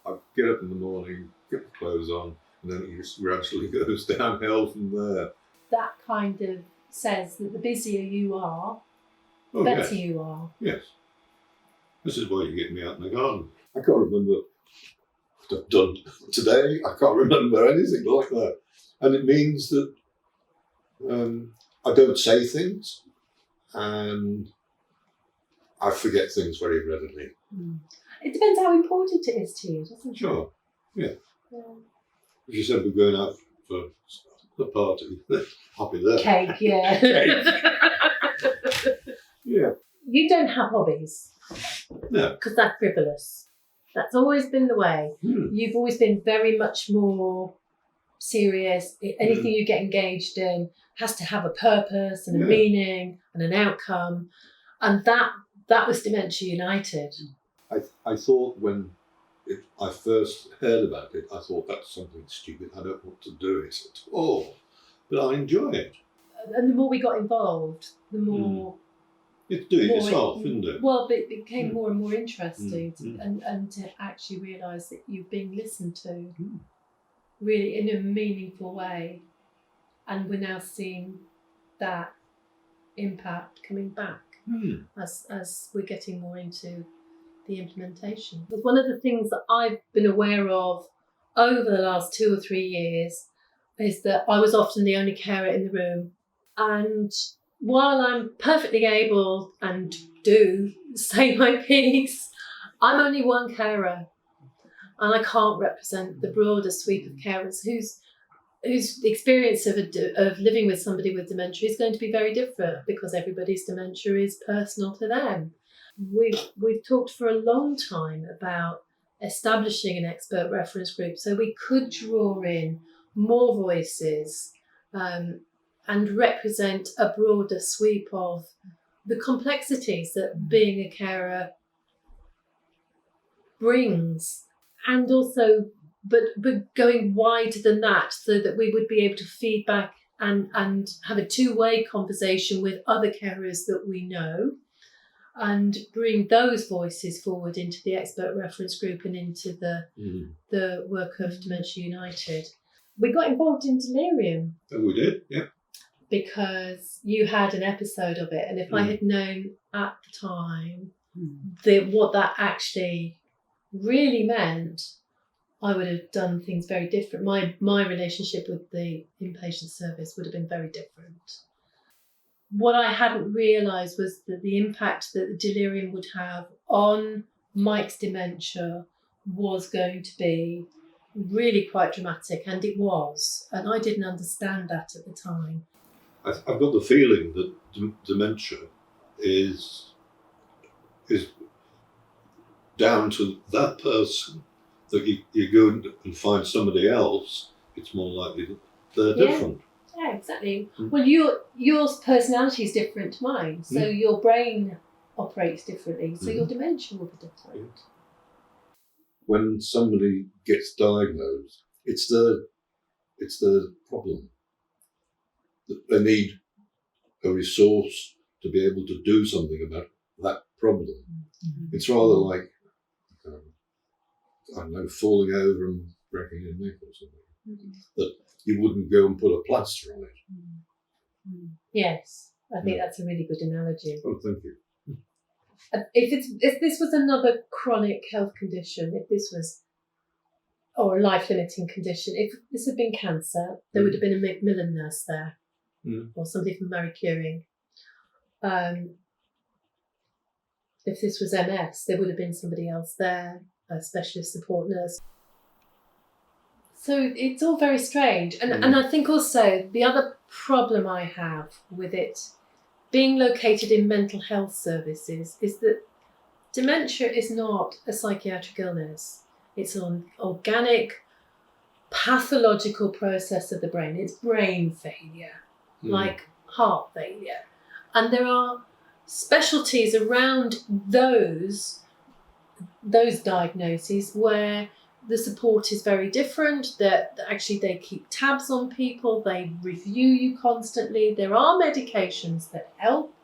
I get up in the morning, get the clothes on, and then it just gradually goes downhill from there. That kind of says that the busier you are, the better you are. Yes. This is why you get me out in the garden. I can't remember what I've done today. I can't remember anything like that. And it means that I don't say things and I forget things very readily. It depends how important it is to you, doesn't it? Sure, yeah. As you said, we're going out for the party. I'll be there. Cake, yeah. Yeah. You don't have hobbies. No. Because that's frivolous. That's always been the way. You've always been very much more serious. Anything you get engaged in has to have a purpose and a meaning and an outcome. And that was Dementia United. I thought when I first heard about it, I thought that's something stupid. I don't want to do it at all. But I enjoy it. And the more we got involved, the more... It's doing yourself, isn't it? Well, but it became more and more interesting and to actually realise that you're being listened to really in a meaningful way. And we're now seeing that impact coming back as we're getting more into the implementation. But one of the things that I've been aware of over the last 2 or 3 years is that I was often the only carer in the room. And while I'm perfectly able and do say my piece, I'm only one carer. And I can't represent the broader sweep of carers whose experience of living with somebody with dementia is going to be very different because everybody's dementia is personal to them. We've talked for a long time about establishing an expert reference group so we could draw in more voices and represent a broader sweep of the complexities that being a carer brings, and also but going wider than that so that we would be able to feed back and have a two-way conversation with other carers that we know and bring those voices forward into the expert reference group and into the work of Dementia United. We got involved in delirium. Oh, we did, yeah. Because you had an episode of it, and if I had known at the time what that actually really meant, I would have done things very different. My relationship with the inpatient service would have been very different. What I hadn't realised was that the impact that the delirium would have on Mike's dementia was going to be really quite dramatic, and it was. And I didn't understand that at the time. I've got the feeling that dementia is down to that person, that you go and find somebody else, it's more likely that they're different. Yeah, exactly. Well, your personality is different to mine, so your brain operates differently, so your dementia will be different. When somebody gets diagnosed, it's their problem. They need a resource to be able to do something about that problem. It's rather like, I don't know, falling over and breaking your neck or something. That you wouldn't go and put a plaster on it. Yes, I think that's a really good analogy. Oh, thank you. If this was another chronic health condition, or a life-limiting condition, if this had been cancer, there would have been a Macmillan nurse there, or somebody from Marie Curie. If this was MS, there would have been somebody else there, a specialist support nurse. So it's all very strange. And I think also the other problem I have with it being located in mental health services is that dementia is not a psychiatric illness. It's an organic, pathological process of the brain. It's brain failure, like heart failure. And there are specialties around those diagnoses where the support is very different, that actually they keep tabs on people, they review you constantly. There are medications that help.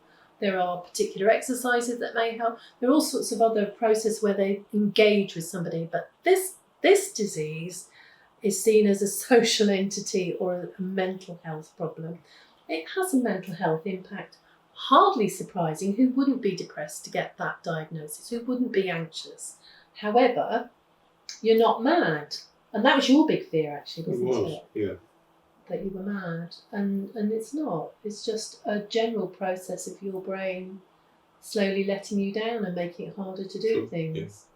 There are particular exercises that may help. There are all sorts of other processes where they engage with somebody. But this This disease is seen as a social entity or a mental health problem. It has a mental health impact. Hardly surprising. Who wouldn't be depressed to get that diagnosis? Who wouldn't be anxious? However, you're not mad. And that was your big fear, actually, wasn't it? Yeah. That you were mad. And it's not. It's just a general process of your brain slowly letting you down and making it harder to do Sure, things. yeah.